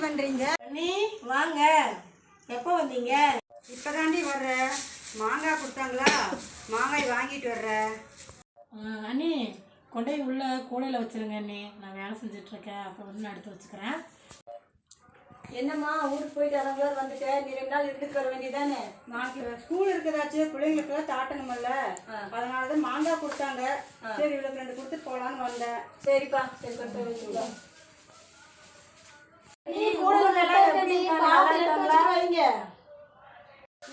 பண்றீங்க? அண்ணி வாங்க. எப்போ வந்தீங்க? இப்பதாண்டி வர்ற. மாங்காய் கொடுத்தாங்களா, மாங்காய் வாங்கிட்டு வர்ற. அண்ணி கொண்டே உள்ள கூடையில் வச்சிருங்க அண்ணி, நான் வேலை செஞ்சிட்ருக்கேன். அப்புறம் வந்து நான் எடுத்து வச்சுக்கிறேன். என்னம்மா ஊருக்கு போயிட்டு அதவங்க வந்துட்டேன், நீ 2 நாள் இருந்துட்டு வர வேண்டியதானே? நாளைக்கு ஸ்கூல் இருக்குதாச்சு, பிள்ளைங்களுக்குலாம் தாட்டணுமல்ல, அதனாலதான் மாங்காய் கொடுத்தாங்க. சரி இவளுக்கு 2 கொடுத்துட்டு போகலான்னு வந்தேன். சரிப்பா, சரி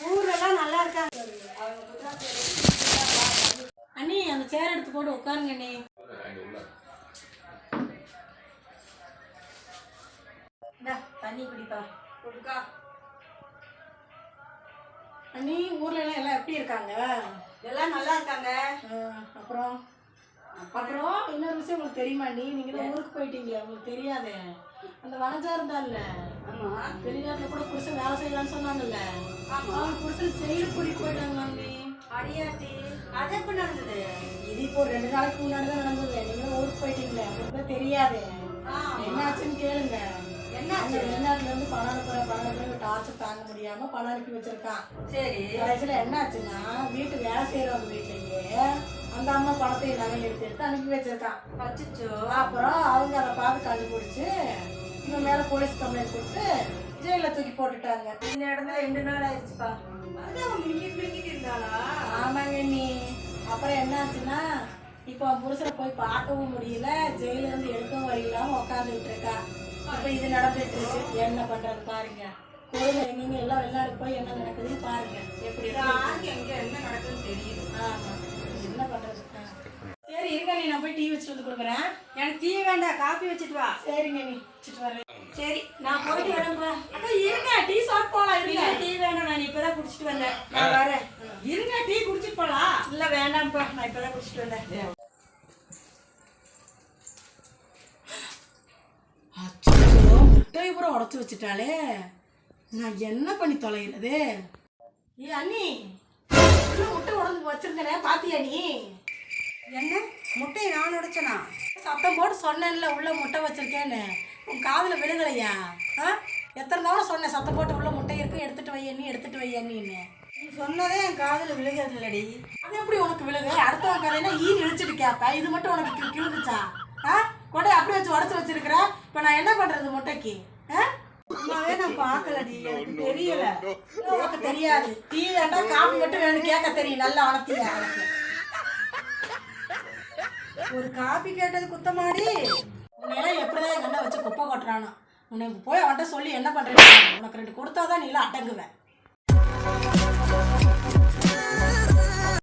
ஊர்லாம் நல்லா இருக்காங்க. அண்ணி அந்த சேர் எடுத்து போட்டு உட்காருங்க அண்ணி. தண்ணி குடிப்பா. கொடுக்கா. அண்ணி ஊர்ல எல்லாம் எப்படி இருக்காங்க? எல்லாம் நல்லா இருக்காங்க. அப்புறம் இன்னொரு விஷயம் உங்களுக்கு தெரியுமா அண்ணி? நீங்க தான் ஊருக்கு போயிட்டீங்களே, உங்களுக்கு தெரியாதே. அந்த வனஜா இருந்தால வெளிநாட்டுல கூட புருஷன் வேலை செய்யலாம்னு சொன்னாங்கல்ல, அவங்க புருஷன் ஜெயிலுக்கு கூட்டிட்டு போயிட்டாங்க அண்ணி. அடியாட்டி அது எப்ப நடந்தது? இது இப்போ 2 நாளைக்கு முன்னாடி தான் நடந்தது. நீங்களும் ஊருக்கு போயிட்டீங்களே, உங்களுக்கு தெரியாது. என்னாச்சுன்னு கேளுங்க. என்னாச்சு? வெளிநாட்டுல இருந்து பணம் அனுப்புற டார்ச்சர் தாங்க முடியாம பணம் அனுப்பி வச்சிருக்கான். சரி, கடைசியில என்னாச்சுன்னா வீட்டு வேலை செய்யறவங்க வீட்லயே அந்த அம்மா பணத்தை நகை எடுத்து அனுப்பி வச்சிருக்கான். அச்சோ. அப்புறம் அவங்க அதை பார்த்து கண்டுபிடிச்சு இவன் மேல போலீஸ் கம்ப்ளைண்ட் கொடுத்து ஜெயில தூக்கி போட்டுட்டாங்க. இந்த இடத்துல 2 நாள் ஆயிடுச்சுப்பா. ஆமாங்க நீ. அப்புறம் என்னாச்சுன்னா இப்போ புருஷனை போய் பார்க்கவும் முடியல, ஜெயில இருந்து எடுக்கவும் வரையிலாம உட்காந்துட்டு இருக்கா. இப்ப இது நடந்துட்டு இருக்கு. என்ன பண்றது பாருங்க. கோயில எங்கெங்க எல்லாம் வெளிநாடு போய் என்ன நடக்குதுன்னு பாருங்க. எப்படி எங்க என்ன நடக்குதுன்னு தெரியுது. ஆமா, என்ன பண்றது. சரி இருங்க நீ, நான் போய் டீ வச்சுட்டு வந்து கொடுக்குறேன். எனக்கு டீ வேண்டாம், காப்பி வச்சுட்டு வா. சரிங்க நீ வச்சுட்டு வரேன். சரி நான் போயிட்டு வரேன்பா. அக்கா இருங்க, டீ சாப்பிட்டு போகலாம். இருங்க, டீ வேண்டாம், நான் இப்பதான் குடிச்சிட்டு வந்தேன். நான் வரேன். இருங்க, டீ குடிச்சிட்டு போகலாம். இல்ல வேண்டாம்ப்பா, நான் இப்பதான் குடிச்சிட்டு வந்தேன். முட்டையை பூரா உடச்சி வச்சுட்டாலே, நான் என்ன பண்ணி தொலைகிறது? ஏ அண்ணி, முட்டை உடம்பு வச்சிருந்தேனே, பாத்தியா நீ? என்ன முட்டையை நான் உடைச்சனா? சத்தம் போட்டு சொன்னேன்ல உள்ள முட்டை வச்சிருக்கேன்னு, உன் காதுல விழுகலையா? எத்தனை தடவை சொன்னேன் சத்தம் போட்டு உள்ள முட்டை இருக்கு, எடுத்துட்டு வையண்ணி எடுத்துட்டு வையண்ணின்னு. நீ சொன்னதே என் காதுல விழுகிறது இல்லடி. அது எப்படி உனக்கு விழுகு? அடுத்தவங்க கதையினா ஈ இழிச்சிட்டு கேப்ப, இது மட்டும் உனக்கு கிழிஞ்சுச்சா? கொண்டை அப்படி வச்சு உடச்சு வச்சிருக்கிற. இப்ப நான் என்ன பண்றது முட்டைக்கு? அம்மாவே நான் பார்க்கலடி, எனக்கு தெரியல. உனக்கு தெரியாது. டீ வேண்டாம், காப்பி மட்டும் வேணும் கேட்க தெரியும். நல்லா வளர்த்தியா எனக்கு? ஒரு காப்பி கேட்டது குத்தமாடி? உன்னையெல்லாம் எப்படிதான் எங்க அண்ணன் வச்சு குப்பை கொட்டுறானோ. உன்னை போய் அவன்கிட்ட சொல்லி என்ன பண்றேன்னு உனக்கு 2 கொடுத்தாதான் நீ எல்லாம் அடங்குவேன்.